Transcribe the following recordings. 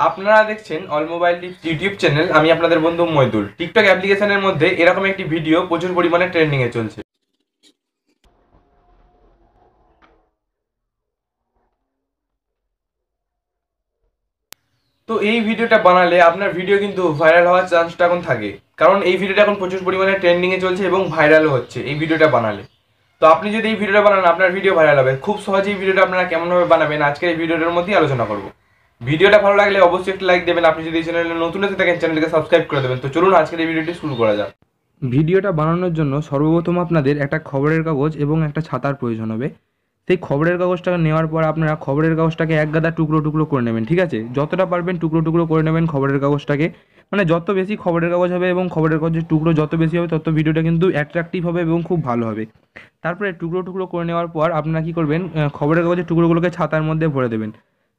আপনারা দেখছেন all mobile tips YouTube channel. আমি আপনাদের বন্ধু মইদুল। টিকটক অ্যাপ্লিকেশনের মধ্যে এরকম একটি ভিডিও প্রচুর পরিমাণে ট্রেন্ডিংয়ে চলছে। তো এই ভিডিওটা বানালে আপনার ভিডিও কিন্তু ভাইরাল হওয়ার চান্সটা এখন থাকে, কারণ এই ভিডিওটা এখন প্রচুর পরিমাণে ট্রেন্ডিংয়ে চলছে এবং ভাইরালও হচ্ছে এই ভিডিওটা বানালে। তো আপনি যদি এই ভিডিওটা বানান আপনার ভিডিও ভাইরাল হবে। খুব সহজেই এই ভিডিওটা আপনারা কেমনভাবে বানাবেন আজকের এই ভিডিওটার মধ্যেই আলোচনা করব। ভিডিওটা ভালো লাগলে অবশ্যই একটা লাইক দেবেন। আপনি যদি এই চ্যানেলে নতুন এসে থাকেন চ্যানেলকে সাবস্ক্রাইব করে দেবেন। তো চলুন আজকের এই ভিডিওটি শুরু করা যাক। ভিডিওটা বানানোর জন্য সর্বপ্রথম আপনাদের একটা খবরের কাগজ এবং একটা ছাতার প্রয়োজন হবে। সেই খবরের কাগজটাকে নেওয়ার পর আপনারা খবরের কাগজটাকে এক গাদা টুকরো টুকরো করে নেবেন, ঠিক আছে? যতটা পারবেন টুকরো টুকরো করে নেবেন খবরের কাগজটাকে, মানে যত বেশি খবরের কাগজ হবে এবং খবরের কাগজের টুকরো যত বেশি হবে তত ভিডিওটা কিন্তু অ্যাট্রাকটিভ হবে এবং খুব ভালো হবে। তারপরে টুকরো টুকরো করে নেওয়ার পর আপনারা কী করবেন, খবরের কাগজের টুকরোগুলোকে ছাতার মধ্যে ভরে দেবেন।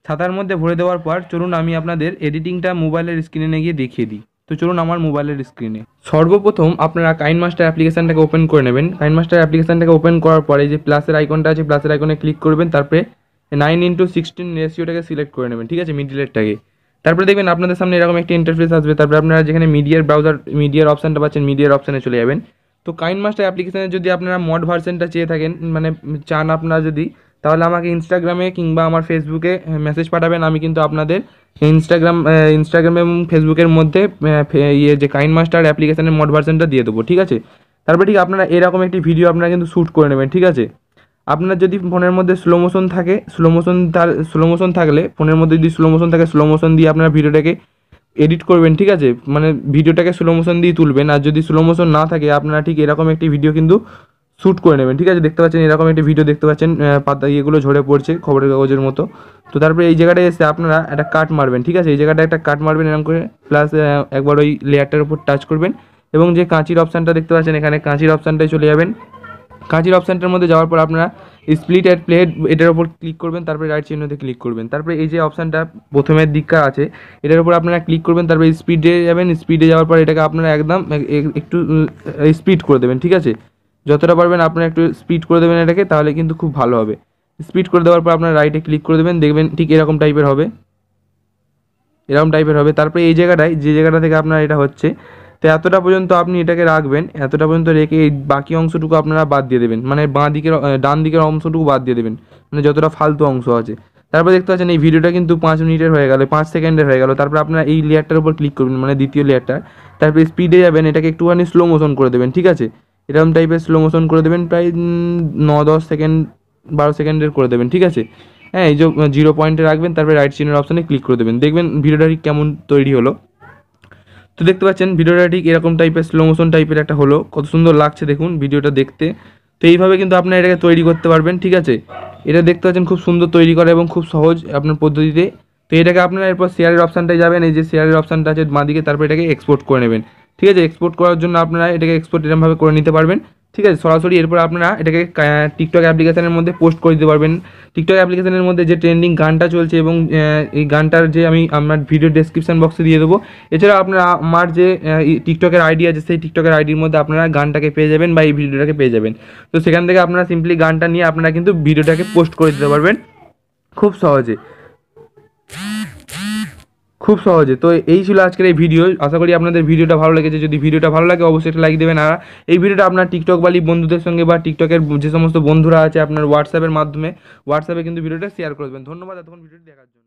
ছাতার মধ্যে ভরে দেওয়ার পর চলুন আমি আপনাদের এডিটিংটা মোবাইলের স্ক্রিনে গিয়ে দেখিয়ে দিই। তো চলুন আমার মোবাইলের স্ক্রিনে সর্বপ্রথম আপনারা কাইনমাস্টার অ্যাপ্লিকেশানটাকে ওপেন করে নেবেন। কাইনমাস্টার অ্যাপ্লিকেশানটাকে ওপেন করার পরে যে প্লাসের আইকনটা আছে প্লাসের আইকনে ক্লিক করবেন, তারপরে 9:16 রেশিওটাকে সিলেক্ট করে নেবেন, ঠিক আছে, মিডিলেরটাকে। তারপরে দেখবেন আপনাদের সামনে এরকম একটি ইন্টারফেস আসবে। তারপরে আপনারা যেখানে মিডিয়ার ব্রাউজার মিডিয়ার অপশানটা পাচ্ছেন মিডিয়ার অপশানে চলে যাবেন। তো কাইনমাস্টার অ্যাপ্লিকেশানে যদি আপনারা মড ভার্সনটা চেয়ে থাকেন, মানে চান আপনারা যদি, তাহলে আমাকে ইনস্টাগ্রামে কিংবা আমার ফেসবুকে মেসেজ পাঠাবেন। আমি কিন্তু আপনাদের ইনস্টাগ্রাম এবং ফেসবুকের মধ্যে যে কাইনমাস্টার অ্যাপ্লিকেশানের মড ভার্সনটা দিয়ে দেবো, ঠিক আছে। তারপরে ঠিক আপনারা এরকম একটি ভিডিও আপনারা কিন্তু শ্যুট করে নেবেন, ঠিক আছে। আপনার যদি ফোনের মধ্যে স্লোমোশন থাকে, স্লোমোশন থাকলে ফোনের মধ্যে যদি স্লোমোশন থাকে স্লোমোশন দিয়ে আপনার ভিডিওটাকে এডিট করবেন, ঠিক আছে, মানে ভিডিওটাকে স্লোমোশন দিয়ে তুলবেন। আর যদি স্লোমোশন না থাকে আপনারা ঠিক এরকম একটি ভিডিও কিন্তু শ্যুট করে নেবেন, ঠিক আছে। দেখতে পাচ্ছেন এরকম একটি ভিডিও দেখতে পাচ্ছেন, পাতা ইয়েগুলো ঝরে পড়ছে খবরের কাগজের মতো। তো তারপরে এই জায়গাটায় এসে আপনারা একটা কাট মারবেন, ঠিক আছে, এই জায়গাটা একটা কাট মারবেন এরকম করে, প্লাস একবার ওই লেয়ারটার উপর টাচ করবেন এবং যে কাঁচির অপশানটা দেখতে পাচ্ছেন এখানে কাঁচির অপশানটায় চলে যাবেন। কাঁচির অপশানটার মধ্যে যাওয়ার পর আপনারা স্প্লিট অ্যাট প্লে এটার উপর ক্লিক করবেন, তারপরে রাইট চিহ্নতে ক্লিক করবেন। তারপরে এই যে অপশানটা প্রথমের দিকটা আছে এটার উপর আপনারা ক্লিক করবেন, তারপরে স্পিডে যাবেন। স্পিডে যাওয়ার পর এটাকে আপনারা একদম একটু স্পিড করে দেবেন, ঠিক আছে, যতটা পারবেন আপনারা একটু স্পিড করে দেবেন এটাকে, তাহলে কিন্তু খুব ভালো হবে। স্পিড করে দেওয়ার পর আপনারা রাইটে ক্লিক করে দেবেন, দেখবেন ঠিক এরকম টাইপের হবে, এরকম টাইপের হবে। তারপরে এই জায়গাটায় যে জায়গাটা থেকে আপনার এটা হচ্ছে, তো এতটা পর্যন্ত আপনি এটাকে রাখবেন, এতটা পর্যন্ত রেখে এই বাকি অংশটুকু আপনারা বাদ দিয়ে দেবেন, মানে ডান দিকের অংশটুকু বাদ দিয়ে দেবেন, মানে যতটা ফালতু অংশ আছে। তারপর দেখতে পাচ্ছেন এই ভিডিওটা কিন্তু 5 মিনিটের হয়ে গেল, 5 সেকেন্ডের হয়ে গেল। তারপর আপনারা এই লেয়ারটার উপর ক্লিক করবেন, মানে দ্বিতীয় লেয়ারটা। তারপরে স্পিডে যাবেন, এটাকে একটুখানি স্লো মোশন করে দেবেন, ঠিক আছে, এরকম টাইপের স্লো মোশন করে দেবেন, প্রায় 9-10 সেকেন্ড 12 সেকেন্ডের করে দেবেন, ঠিক আছে। হ্যাঁ, এই যে 0 পয়েন্টে রাখবেন, তারপরে রাইট চিহ্নের অপশানে ক্লিক করে দেবেন, দেখবেন ভিডিওটা ঠিক কেমন তৈরি হলো। তো দেখতে পাচ্ছেন ভিডিওটা ঠিক এরকম টাইপের স্লো মোশন টাইপের একটা হলো, কত সুন্দর লাগছে দেখুন ভিডিওটা দেখতে। তো এইভাবে কিন্তু আপনারা এটাকে তৈরি করতে পারবেন, ঠিক আছে। এটা দেখতে পাচ্ছেন খুব সুন্দর তৈরি করা এবং খুব সহজ আপনার পদ্ধতিতে। তো এটাকে আপনারা এরপর শেয়ারের অপশানটায় যাবেন, এই যে শেয়ারের অপশানটা আছে বাঁদিকে, তারপর এটাকে এক্সপোর্ট করে নেবেন, ঠিক আছে। এক্সপোর্ট করার জন্য আপনারা এটাকে এক্সপোর্ট এরকমভাবে করে নিতে পারবেন, ঠিক আছে, সরাসরি। এরপর আপনারা এটাকে টিকটক অ্যাপ্লিকেশানের মধ্যে পোস্ট করে দিতে পারবেন। টিকটক অ্যাপ্লিকেশানের মধ্যে যে ট্রেন্ডিং গানটা চলছে এবং এই গানটার যে আমি আমার ভিডিও ডেসক্রিপশন বক্সে দিয়ে দেবো। এছাড়া আপনারা আমার যে টিকটকের আইডি আছে সেই টিকটকের আইডির মধ্যে আপনারা গানটাকে পেয়ে যাবেন বা এই ভিডিওটাকে পেয়ে যাবেন। তো সেখান থেকে আপনারা সিম্পলি গানটা নিয়ে আপনারা কিন্তু ভিডিওটাকে পোস্ট করে দিতে পারবেন খুব সহজে, খুব সহজে। তো এই ছিল আজকের এই ভিডিও। আশা করি আপনাদের ভিডিওটা ভালো লেগেছে। যদি ভিডিওটা ভালো লাগে অবশ্যই একটা লাইক দেবেন। আর এই ভিডিওটা আপনার টিকটক বালি বন্ধুদের সঙ্গে বা টিকটকের যে সমস্ত বন্ধুরা আছে আপনার হোয়াটসঅ্যাপের মাধ্যমে হোয়াটসঅ্যাপে কিন্তু ভিডিওটা শেয়ার করে দেবেন। ধন্যবাদ এতক্ষণ ভিডিওটি দেখার জন্য।